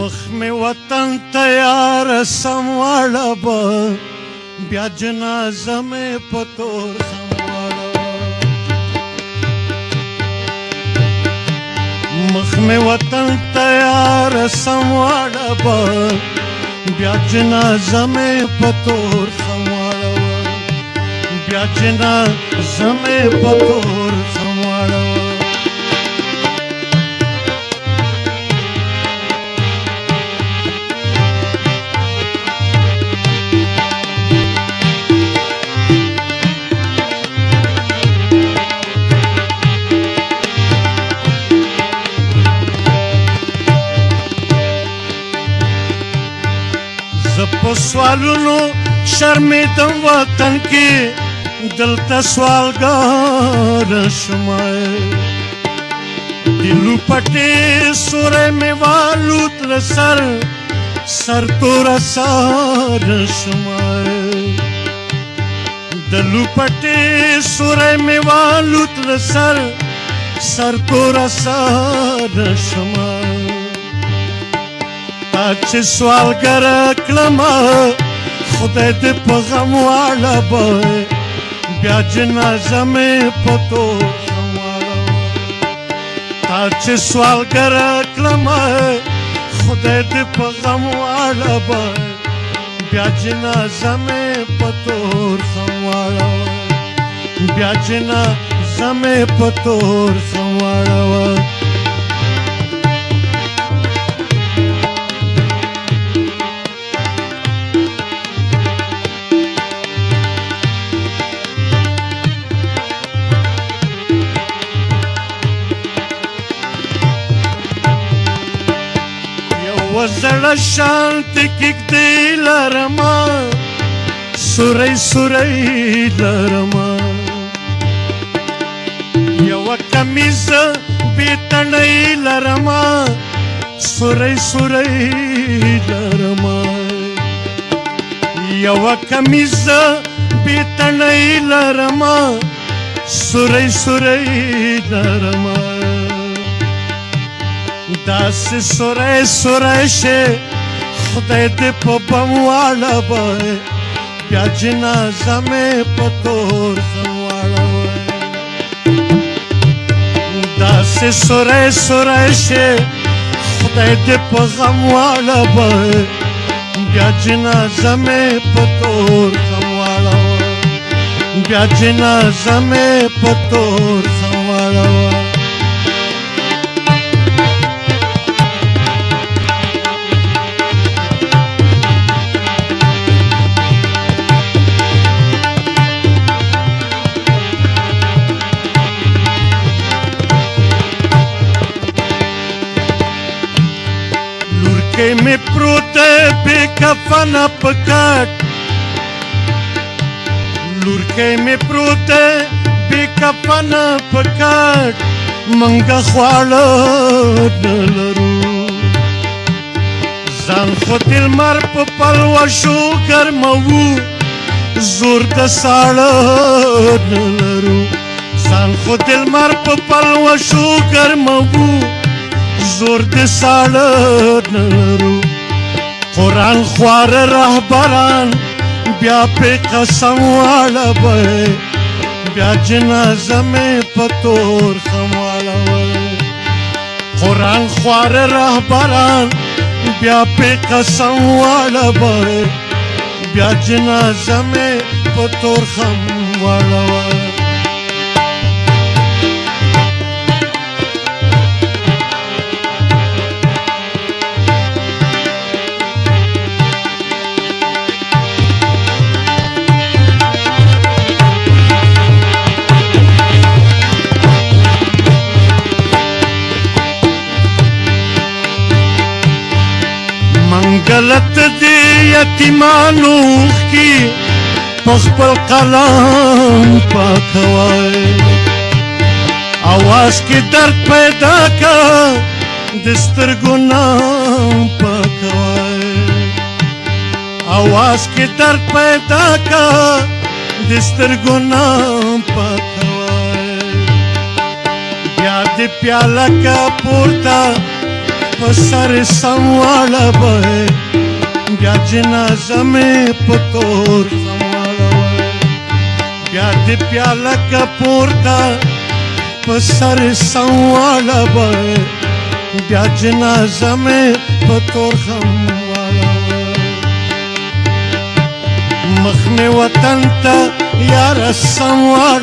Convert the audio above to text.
مخ مې وطن ته یاره سم واړه به بیا جنازه مې په تور سم واړه مخ مې وطن ته یاره سم واړه به بیا جنازه مې په تور سم واړه بیا جنازه مې په تور سم واړه په سوالونو شرمېدم وطن کې دلته سوالګار شمه دلو پټې سورې مې والوت له سر توره سار شمه دلو پټې سورې مې والوت له سر توره سار شمه چې سوالګر کړمه خدای دې په غم واړه به بیا جنازه مې په تور سم واړه چې سوالګر کړمه خدای دې په غم واړه به بیا جنازه مې په تور سم واړه بیا جنازه مې په تور سم واړه وزړه شانت کېږدی لرمه سوری سوری لرمه یوه کمیزه بې تڼۍ لرمه سوری سوری لرمه یوه کمیزه بې تڼۍ لرمه سوری سوری لرمه داسې سوری سوری شې خدای دې په بم واړه به بیا جنازه مې په تور سم واړه داسې سوری سوری شې خدای دې په غم واړه به بیا جنازه مې په تور سم واړه بیا جنازه مې په تور سم واړه کې مې پروت بې کفنه په کټ لور کې مې پروت بې کفنه په کټ منګه خواړه نه لرو ځان خو د لمر په پلوشو ګرموو زور د ساړه نه لرو ځان خو د لمر په پلوشو ګرموو زور د ساړه نه لرو قرآن خواره رهبران بیا پې قسم واړه به بیا جنازه مې په تور سم واړه قرآن خواره رهبران بیا پې قسم واړه به بیا جنازه مې په تور خم واړه غلط دی یتیمانو کی پخپل قلم پاکوای آواز کی درد پیدا کا دسترګو نام پاکوای آواز کی درد پیدا کا دسترګو نام پاکوای بیا دې پیاله کا پورته په سر سمواړه به بیا جنازه مې په تور سمواړه بیا دې پیاله که پورته په سر سمواړه به بیا جنازه مې په تور خمواړه مخ مې وطن ته یاره سمواړه